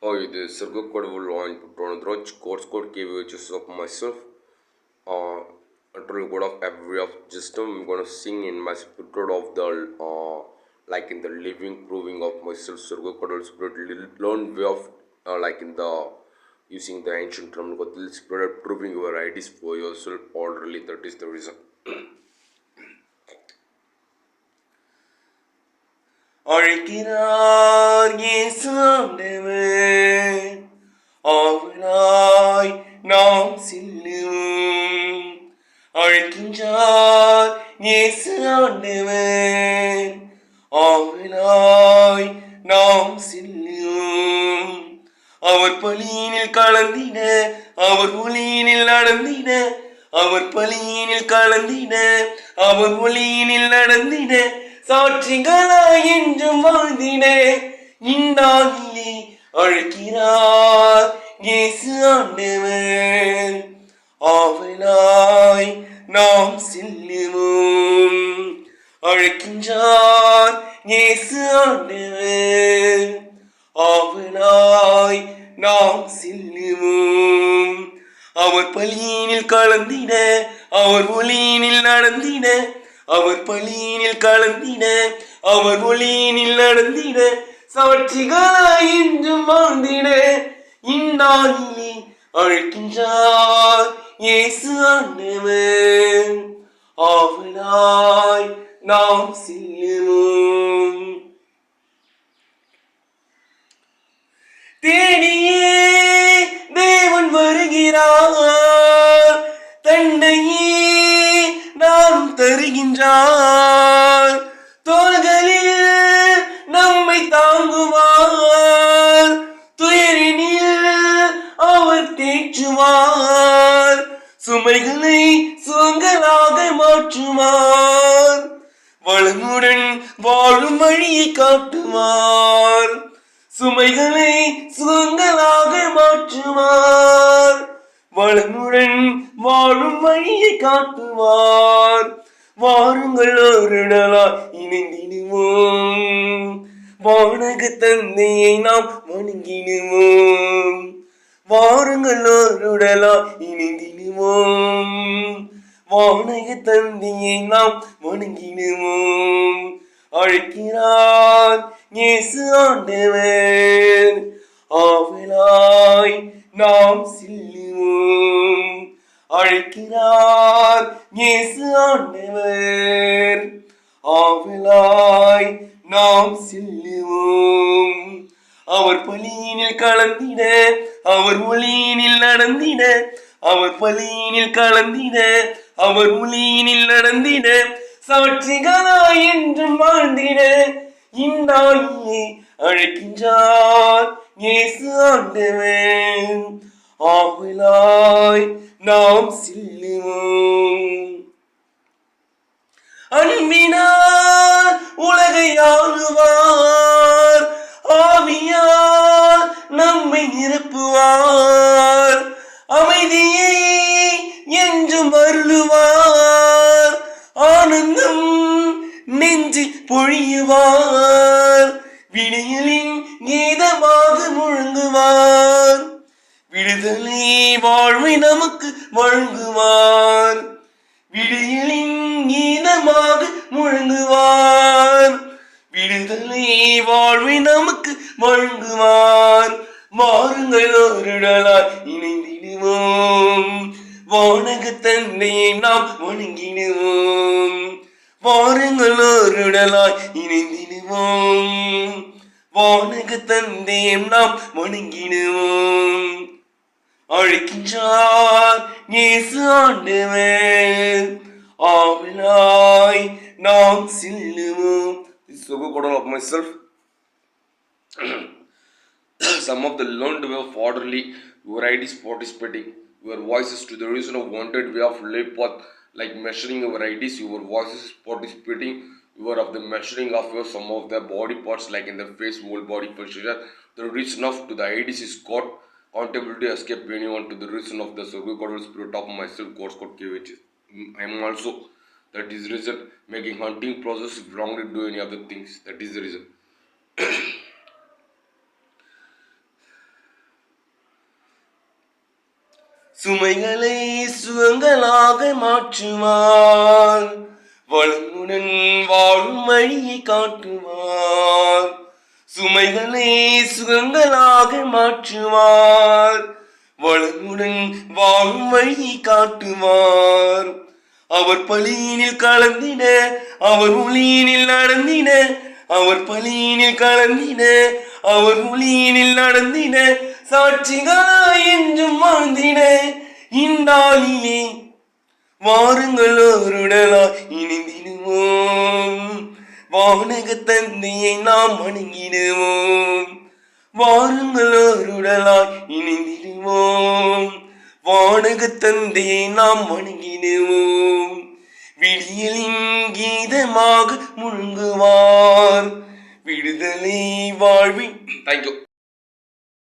Hi, this is Sergio Codevolo and Putronadroj, course code KVHs of myself. Uh, Until God of every of system, I'm gonna sing in my spirit of the like in the living proving of myself, Sergio Codal spirit, learn way of like in the using the ancient term, spirit proving your ideas for yourself orderly. That is the reason. அழைக்கிறார் இயேசு ஆண்டவர் ஆவலாய் நாம் செல்லும் அழைக்கின்றார் இயேசு ஆண்டவர் ஆவலாய் நாம் செல்லும் அவர் பலியினில் கலந்திட அவர் ஒளியினில் நடந்திட அவர் பலியினில் கலந்திட அவர் ஒளியினில் நடந்திட சாட்சிகளாய் என்றும் வாழ்ந்திட இந்நாளிலே அழைக்கிறார் இயேசு ஆண்டவர் ஆவலாய் நாம் செல்லுவோம் அழைக்கின்றார் இயேசு ஆண்டவர் ஆவலாய் நாம் செல்லுவோம் அவர் பலியினில் கலந்திட அவர் ஒளியினில் நடந்திட அவர் பலியினில் கலந்திட அவர் ஒளியினில் நடந்திட சாட்சிகளாய் என்றும் வாழ்ந்திட இந்நாளிலே அழைக்கின்றார் இயேசு ஆண்டவர் ஆவலாய் நாம் செல்லுவோம் தேடியே தேவன் வருகிறார் தன்னையே நாம் தருகின்றார் தோள்களில் நம்மை தாங்குவார் துயரினில் அவர் தேற்றுவார் சுமைகளை சுகங்களாக மாற்றுவார் வளமுடன் வாழும் வழியை காட்டுவார் சுமைகளை சுகங்களாக மாற்றுவார் வளமுடன் வாழும் வழியை காட்டுவார் வாருங்கள் ஒருடலாய் இணைந்திடுவோம் வானக தந்தையை நாம் வணங்கிடுவோம் வாருங்கள் ஒருடலாய் இணைந்திடுவோம் வானக தந்தையை நாம் வணங்கிடுவோம் அழைக்கிறார் இயேசு ஆண்டவர் ஆவலாய் நாம் செல்லுவோம் அழைக்கிறார் இயேசு ஆண்டவர் ஆவலாய் நாம் செல்லுவோம் அவர் பலியினில் கலந்திட அவர் ஒளியினில் நடந்திட அவர் பலியினில் கலந்திட அவர் ஒளியினில் நடந்திட சாட்சிகளாய் என்றும் வாழ்ந்திட இந்நாளிலே அழைக்கின்றார் இயேசு ஆண்டவர் ஆவலாய் நாம் செல்லுவோம் அன்பினால் உலகை ஆளுவார் ஆவியால் நம்மை நிரப்புவார் அமைதியை என்றும் அருளுவார் ஆனந்தம் நெஞ்சில் பொழியுவார் விடியலின் கீதமாக முழங்குவார் விடுதலை வாழ்வை நமக்கு வழங்குவார் விடியலின் கீதமாக முழங்குவார் விடுதலை வாழ்வை நமக்கு வழங்குவார் வாருங்கள் ஒருடலாய் இணைந்திடுவோம் வானக தந்தையை நாம் வணங்கிடுவோம் வாருங்கள் ஒருடலாய் இணைந்திடுவோம் வானக தந்தையை நாம் வணங்கிடுவோம் அழைக்கின்றார் இயேசு ஆண்டவர் ஆவலாய் நாம் செல்லுவோம். This is a good of myself. Some of the learned way of orderly, your ideas participating, your voices to the reason of wanted way of life path, like measuring your ideas, your voices participating, you are of the measuring of your some of the body parts like in the face, whole body posture, the reason of to the ideas is got accountability escape anyone to the reason of the Surgical spirit of myself course code which I am also that is reason making hunting process wrong to do any other things, that is the reason. சுமைகளை சுகங்களாக மாற்றுவார், வளமுடன் வாழும் வழியை காட்டுவார். சுமைகளை சுகங்களாக மாற்றுவார், வளமுடன் வாழும் வழியை காட்டுவார். அவர் பலியினில் கலந்திட, அவர் ஒளியினில் நடந்திட, அவர் பலியினில் கலந்திட, அவர் ஒளியினில் நடந்திட, சாட்சிகளாய் என்றும் வாழ்ந்திட இந்நாளிலே வாருங்கள் ஒருடலாய் இணைந்திடுவோம். வானக தந்தையை நாம் வணங்கிடுவோம். வாருங்கள் ஒருடலாய் இணைந்திடுவோம். வானக தந்தையை நாம் வணங்கிடுவோம். விடியலின் கீதமாக முழங்குவார், விடுதலை வாழ்வின். தேங்க்யூ.